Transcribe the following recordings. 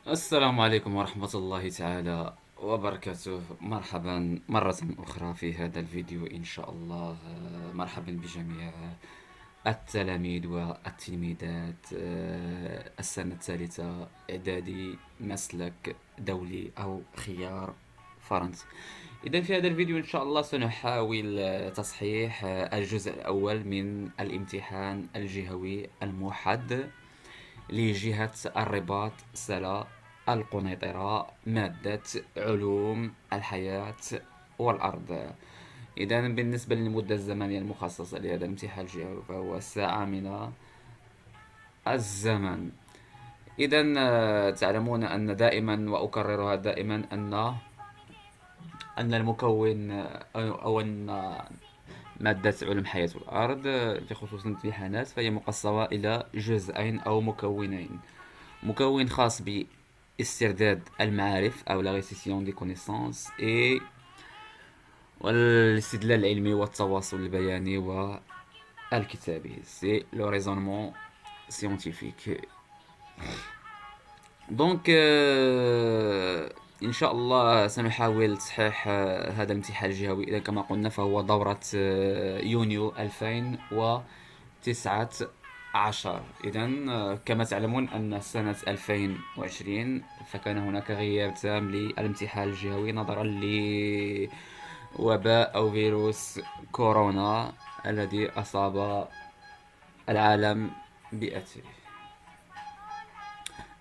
السلام عليكم ورحمة الله تعالى وبركاته. مرحبا مرة أخرى في هذا الفيديو إن شاء الله. مرحبا بجميع التلاميذ والتلميذات، السنة الثالثة إعدادي مسلك دولي أو خيار فرنسي. إذا في هذا الفيديو إن شاء الله سنحاول تصحيح الجزء الأول من الامتحان الجهوي الموحد لجهة الرباط سلا القنيطرة، مادة علوم الحياة والأرض. إذا بالنسبة للمدة الزمنية المخصصة لهذا الامتحان الجهوي فهو ساعة من الزمن. إذا تعلمون أن دائما، وأكررها دائما، أن المكون أو أن مادة علوم حياة الأرض في خصوص الامتحانات فهي مقسمة إلى جزئين أو مكونين: مكون خاص باسترداد المعارف أو la récession des connaissances والاستدلال العلمي والتواصل البياني والكتابي. C'est le raisonnement scientifique. دونك إن شاء الله سنحاول تصحيح هذا الامتحان الجهوي. إذا كما قلنا فهو دورة يونيو 2019. إذا كما تعلمون أن سنة 2020 فكان هناك غياب تام للامتحان الجهوي نظرا لوباء أو فيروس كورونا الذي أصاب العالم بأسره.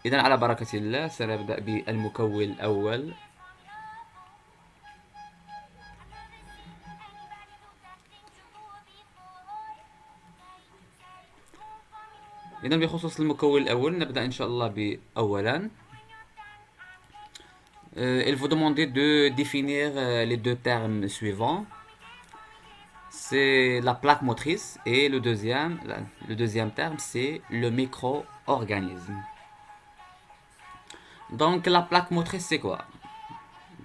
إذا على بركة الله سنبدأ بالمكون الأول. إذا بخصوص المكون الأول نبدأ إن شاء الله بأولا. Il faut demander de définir les deux termes suivants. C'est la plaque motrice et le deuxième terme c'est le micro-organisme. Donc la plaque motrice c'est quoi?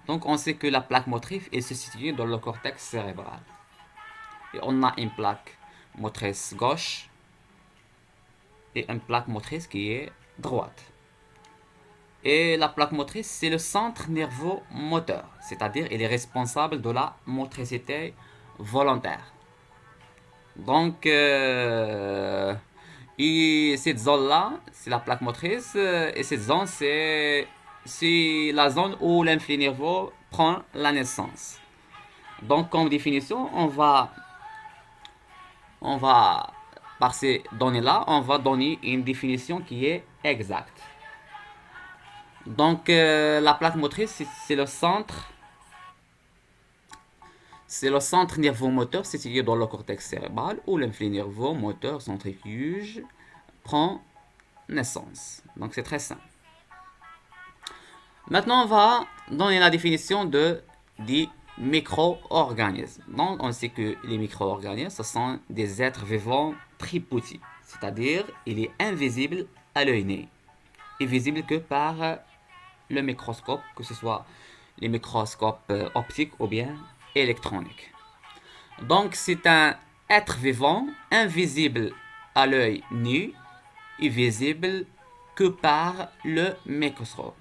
Donc on sait que la plaque motrice est se situe dans le cortex cérébral. Et on a une plaque motrice gauche et une plaque motrice qui est droite. Et la plaque motrice, c'est le centre nerveux moteur, c'est-à-dire il est responsable de la motricité volontaire. Donc, et cette zone-là, c'est la plaque motrice, et cette zone, c'est la zone où l'influx nerveux prend la naissance. Donc, comme définition, on va par ces données-là, on va donner une définition qui est exacte. Donc, la plaque motrice, c'est le centre nerveux-moteur situé dans le cortex cérébral où l'influx nerveux moteur centrifuge prend naissance. Donc, c'est très simple. Maintenant, on va donner la définition des micro-organismes. Donc, on sait que les micro-organismes, ce sont des êtres vivants très petits, c'est-à-dire il est invisible à l'œil nu, et visible que par le microscope, que ce soit les microscopes optiques ou bien électroniques. Donc c'est un être vivant invisible à l'œil nu et visible que par le microscope.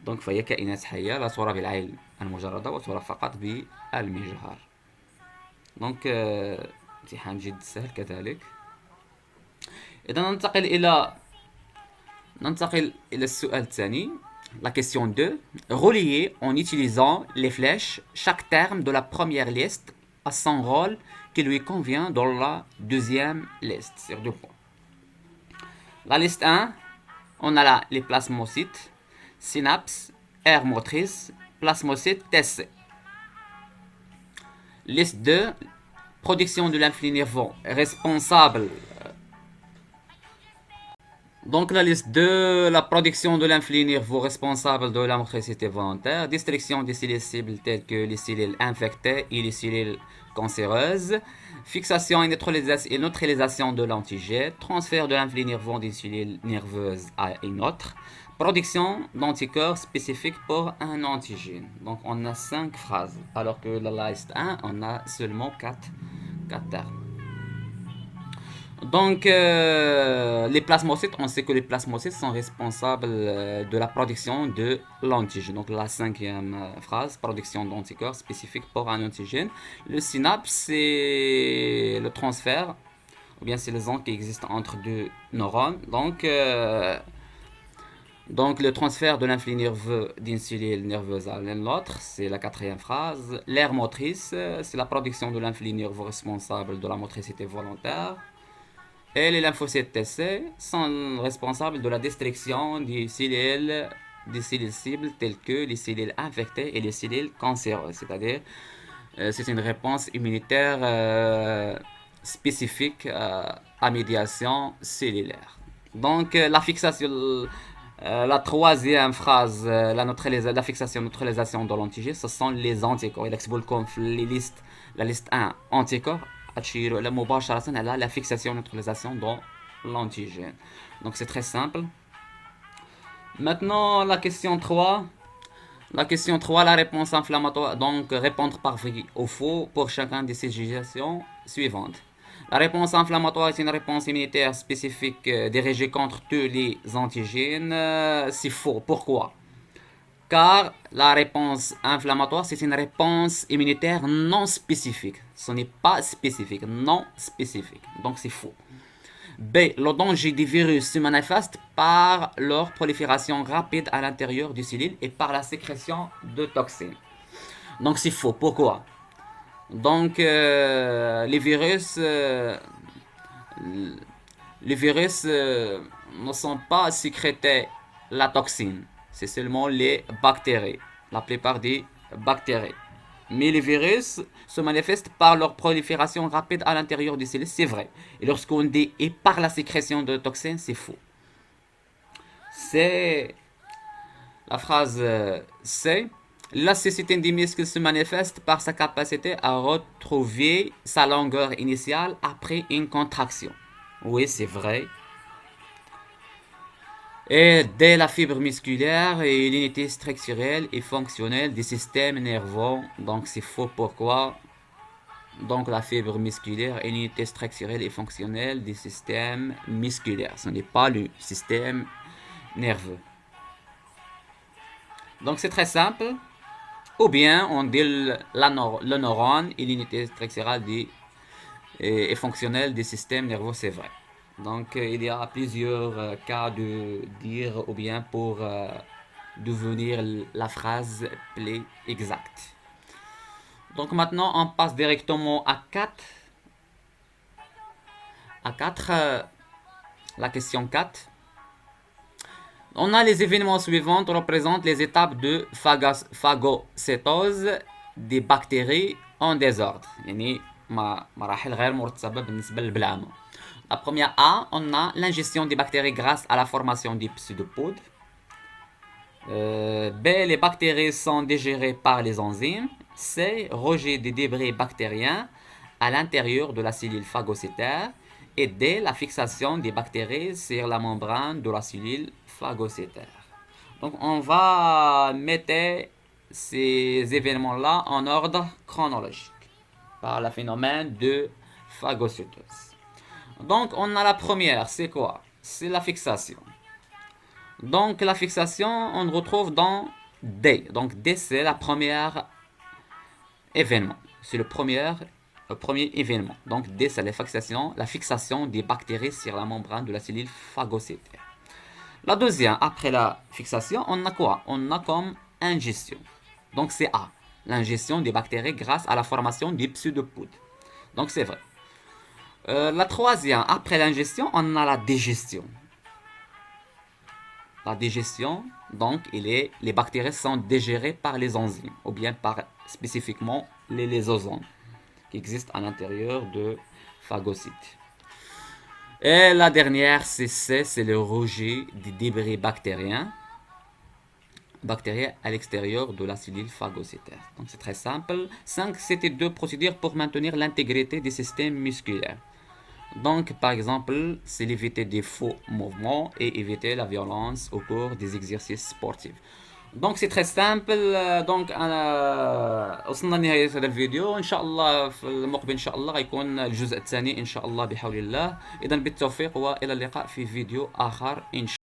دونك فهي كائنات حية لا ترى بالعين المجردة وترى فقط بالمجهر. دونك امتحان جد سهل كذلك. إذا ننتقل إلى السؤال الثاني. La question 2. Relier en utilisant les flèches chaque terme de la première liste à son rôle qui lui convient dans la deuxième liste. Sur deux points. La liste 1, on a là les plasmocytes, synapses, aire motrice, plasmocytes, TC. Liste 2, production de l'influx nerveux responsable. Donc la liste 2, la production de l'influx nerveux responsable de la motricité volontaire, destruction des cellules cibles telles que les cellules infectées et les cellules cancéreuses, fixation et neutralisation de l'antigène, transfert de l'influx nerveux d'une cellule nerveuse à une autre, production d'anticorps spécifiques pour un antigène. Donc on a 5 phrases, alors que la liste 1, on a seulement 4 termes. Donc, les plasmocytes, on sait que les plasmocytes sont responsables de la production de l'antigène. Donc, la cinquième phrase, production d'anticorps spécifiques pour un antigène. Le synapse, c'est le transfert, ou bien c'est les ondes qui existent entre deux neurones. Donc, le transfert de l'influx nerveux d'une cellule nerveuse à l'autre, c'est la quatrième phrase. L'aire motrice, c'est la production de l'influx nerveux responsable de la motricité volontaire. Et les lymphocytes T C sont responsables de la destruction des cellules cibles telles que les cellules infectées et les cellules cancéreuses. C'est-à-dire, c'est une réponse immunitaire spécifique à médiation cellulaire. Donc, la fixation, la troisième phrase, la fixation neutralisation de l'antigène, ce sont les anticorps. Il explique comme la liste 1, anticorps, مباشرة على la fixation neutralisation dans l'antigène. Donc c'est très simple. Maintenant la question 3. La question 3, la réponse inflammatoire. Donc répondre par vrai ou faux pour chacun de ces suggestions suivantes. La réponse inflammatoire est une réponse immunitaire spécifique dirigée contre tous les antigènes. C'est faux. Pourquoi? Car la réponse inflammatoire, c'est une réponse immunitaire non spécifique. Ce n'est pas spécifique, non spécifique. Donc c'est faux. B. Le danger des virus se manifeste par leur prolifération rapide à l'intérieur du cellules et par la sécrétion de toxines. Donc c'est faux. Pourquoi? Donc les virus ne sont pas sécrétés la toxine. C'est seulement les bactéries, la plupart des bactéries. Mais les virus se manifestent par leur prolifération rapide à l'intérieur du cellules, c'est vrai. Et lorsqu'on dit et par la sécrétion de toxines, c'est faux. C'est la phrase C. La cécité des muscles se manifeste par sa capacité à retrouver sa longueur initiale après une contraction. Oui, c'est vrai. Et dès la fibre musculaire et l'unité structurelle et fonctionnelle des systèmes nerveux. Donc c'est faux. Pourquoi? Donc la fibre musculaire et l'unité structurelle et fonctionnelle des systèmes musculaires. Ce n'est pas le système nerveux. Donc c'est très simple. Ou bien on dit le neurone et l'unité structurelle et fonctionnelle des systèmes nerveux, c'est vrai. Donc il y a plusieurs cas de dire ou bien pour devenir la phrase plus exacte. Donc maintenant on passe directement à 4. À 4, la question 4. On a les événements suivants qui représentent les étapes de phagocytose des bactéries en désordre. يعني مراحل غير مرتبة بالنسبة للبلعومة. La première A, on a l'ingestion des bactéries grâce à la formation des pseudopodes. B, les bactéries sont digérées par les enzymes. C, rejet des débris bactériens à l'intérieur de la cellule phagocytaire. Et D, la fixation des bactéries sur la membrane de la cellule phagocytaire. Donc on va mettre ces événements-là en ordre chronologique par le phénomène de phagocytose. Donc on a la première, c'est quoi? C'est la fixation. Donc la fixation, on retrouve dans D. Donc D, c'est la première événement. C'est le premier événement. Donc D, c'est la fixation des bactéries sur la membrane de la cellule phagocytaire. La deuxième, après la fixation, on a quoi? On a comme ingestion. Donc c'est A, l'ingestion des bactéries grâce à la formation des pseudopodes. Donc c'est vrai. La troisième, après l'ingestion, on a la digestion. La digestion, donc, les bactéries sont digérées par les enzymes, ou bien par spécifiquement les lysosomes, qui existent à l'intérieur de phagocytes. Et la dernière, c'est C, c'est le rejet des débris bactériens à l'extérieur de la cellule phagocytaire. Donc c'est très simple. 5, c'était deux procédures pour maintenir l'intégrité des systèmes musculaires. Donc, par exemple, c'est éviter des faux mouvements et éviter la violence au cours des exercices sportifs. دونك سي تري سامبل. دونك انا وصلنا لنهاية هذا الفيديو. ان شاء الله في المقبل ان شاء الله غيكون الجزء الثاني ان شاء الله بحول الله. اذا بالتوفيق والى اللقاء في فيديو اخر ان شاء الله.